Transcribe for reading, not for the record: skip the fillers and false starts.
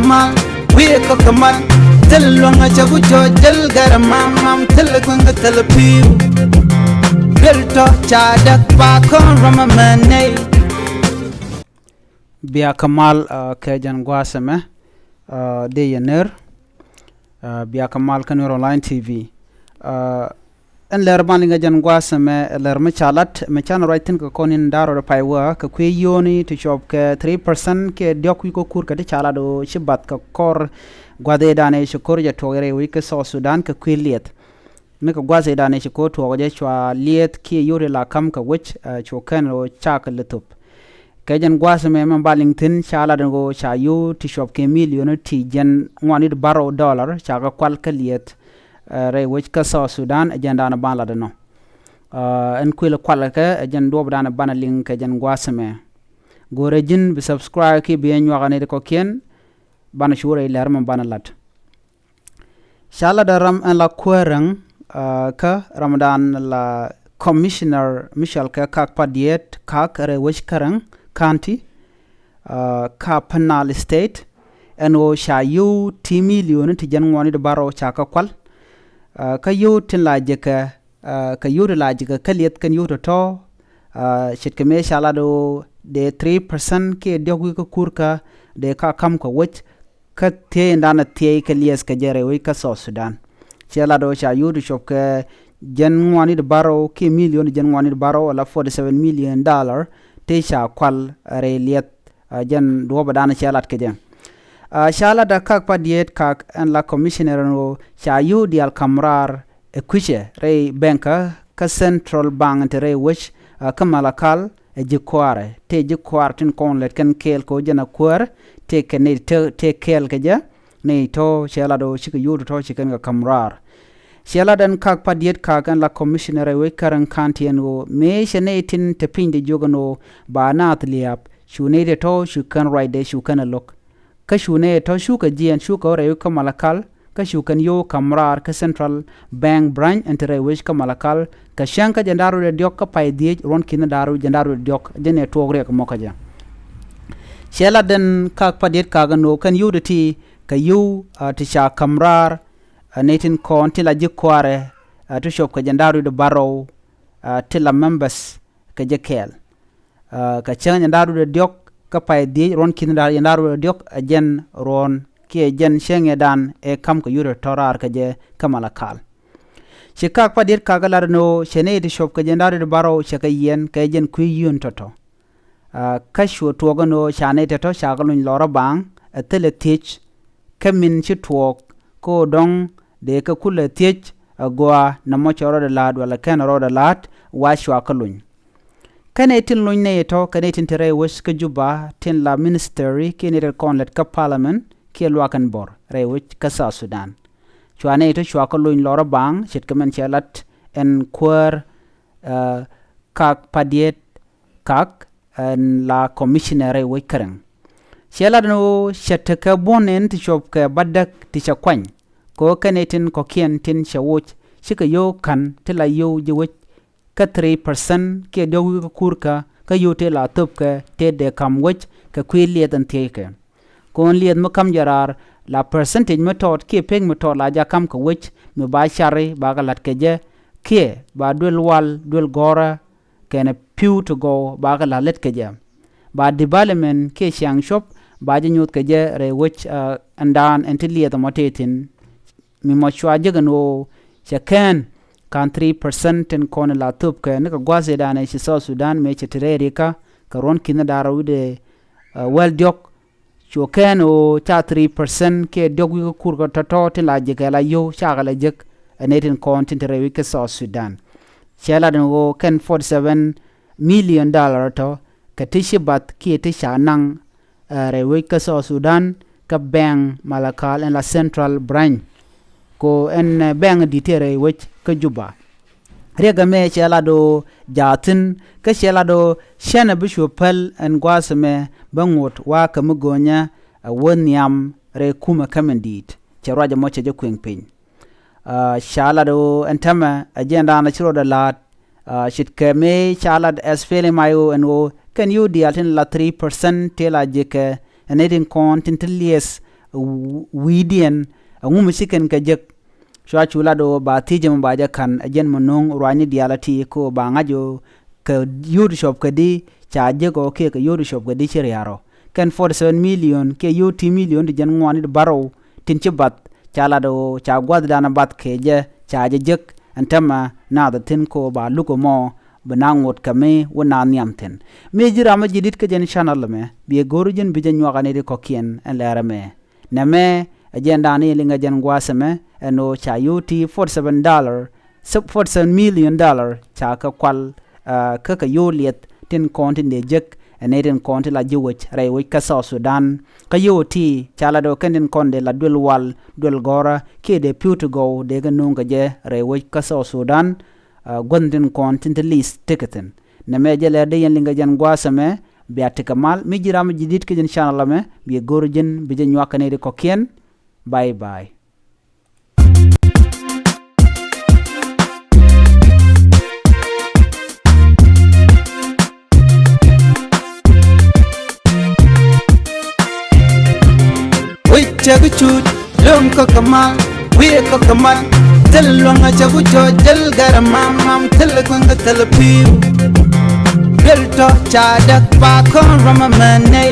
kamal we ko kamal telonga chagu jojel garamam telgunga telpiu belto chadak pa kon ramamane bia kamal kejan gwasame de yener bia kamal kanur online tv en ler malinga jan gwasame ler me chalat me chan writing ko konin daro paiwa ka kwe yoni to shop ke 3% ke diokwi ko kur ka de chala do shibat ka kor gwade dane shukor ja togere wi ke so Sudan ka kwe liɛth me ka gwase dane shukor to je chwa liɛth ki yore la kam ka wich chokan ro chak letup kajan gwasame man balingtin chala do cha yu to shop ke million ti jen ngwani baro dollar cha ka kwal ka liɛth re wich ka so Sudan agenda na bala de no en kwela kwala ka ajen do bana bana link ka jan gwasame gore jin bi subscribe ki bi nywa ne ko ken bana shure ler man bana lat shala daram en la kwerang ka Ramadan la commissioner Michel ka padiet kak re wich karang county ka penal state en o sha yu ti million ti jan ngoni de baro cha ka kwal ka yu tin la jeka ka yu la jeka ka liet kan yu to shit ke me shala do de 3% ke dogu ko kurka de ka kam ko wich ka te ndana te ke lies ka jere wi ka so Sudan shala do sha yu do shop ke jen ngwani de baro ke million jen ngwani de baro la 47 million dollar te sha kwal re liet jen do badana shala ke jen shala da kak padiet kak en la commissioner no sha yu di al kamrar ekuche re banka ka central bank te re wish kamalakal jikware te jikwar tin kon let kan kel ko jana kwar te kene te kel ke ja ne to shala do shi yu to shi kan kamrar shala dan kak padiet kak en la commissioner we karan kanti no me shene tin te pinde jogano ba na atliap shune de to shu kan right de shu kan look ka shune to shu ka jian shu ka re ka malakal ka shu kan yo kamrar ka central bank branch entre wish ka malakal ka shanka jandaru de diok ka padiet ron kin daru jandaru de diok jene togre ka mokaja shela den ka padiet ka gano kan yu de ti ka yu ti sha kamrar netin kon ti la jikware to shop ka jandaru de baro ti la members ka jekel ka chan jandaru de diok ka padiet ron kin daru jandaru de diok ajen ron ki jen shenge dan e kam ko yure torar ka je kamalakal shikak padiet ka galar no shene di shop ka jendare de baro shaka yen ka jen ku yun toto ka shu togo no shane to shagalun lora bang atele tich kamin chi tuok ko dong de ka kule tich agwa na mo choro de lad wala ken ro de lad wa shwa kalun kane tin lun ne to kane tin tere wis ka juba tin la ministry kine de konlet ka parliament ke luakan bor re wich ka sa Sudan chwane to chwa ko luin lora bang chit kamen chelat en kwar kak padiet kak en la commissioner re wich karang chela no chetaka bonen ti chop ka badak ti chakwany ko kanetin ko kien tin chawuch chika yo kan tila yo jiwich ka 3% ke dogu ko kurka ka yo te la top ka te de kam wich ka kwiliet an teke kon liet mo kam jarar la percentage method ke peng method la ja kam ko wich me ba shari ba ga lat ke je ke ba dul wal dul gora kene pew to go ba ga la let ke je ba development ke shang shop ba je nyut ke je re wich andan entiliet mo tetin mi mo chwa je gano chakan kan 3% en kon la tup ke ne ko gwase dane shi so Sudan me chetere ka karon kin daro de well diok choken o cha 3% ke dogu ko kurgo toto ti la je la yo cha la je anetin content re ke so Sudan chela den go ken 47 million dollar to ka tishi bat ki ti sha nang re ke so Sudan ka bang malakal en la central branch ko en bang ditere wech ka juba rega me chela do jatin ka chela do shana bishopal en gwasme bangot wa ka mugonya wonyam re kuma kamendit charaja mocha je kwengpin shala do entama agenda na chiro da lat shit keme shala as feeling mayo and wo can you deal in la 3% tela jeke and edin content lies widien ngum siken ka jek shwa chula do ba tijem ba ja kan ajen monong rwani dialati ko ba ngajo ka yur shop ka di cha je ko ke ka yur shop ka di chiriaro ken 47 million ke 80 million di jan ngwani baro tin chibat chala do cha gwad dana bat ke je cha je jek antama na da tin ko ba luko mo benangot kame wona niamten me jirama jidit ke jen channel me bi gorujin bi jen nyogane de kokien en lera me na me agenda ni linga jen gwasame eno cha yuti $47 $47 million cha ka kwal ka yo liɛth tin konti de jek eneden konti la jiwich rewi ka South Sudan ka yoti chala do kenden konde la dul wal dul gora ke de putugo de ga nunga je rewi ka South Sudan gondin konti de list ticketin na me jele de yen linga jan gwasame bi atikamal mi jiram jidit ke jen channel me bi gorujin bi jen nyakane de kokien bye bye. Jagu chut lom ko kamal we ko kamal tel longa jagu jo jel garamam mam tel gonga tel piu gel to cha dak ba kon rama mane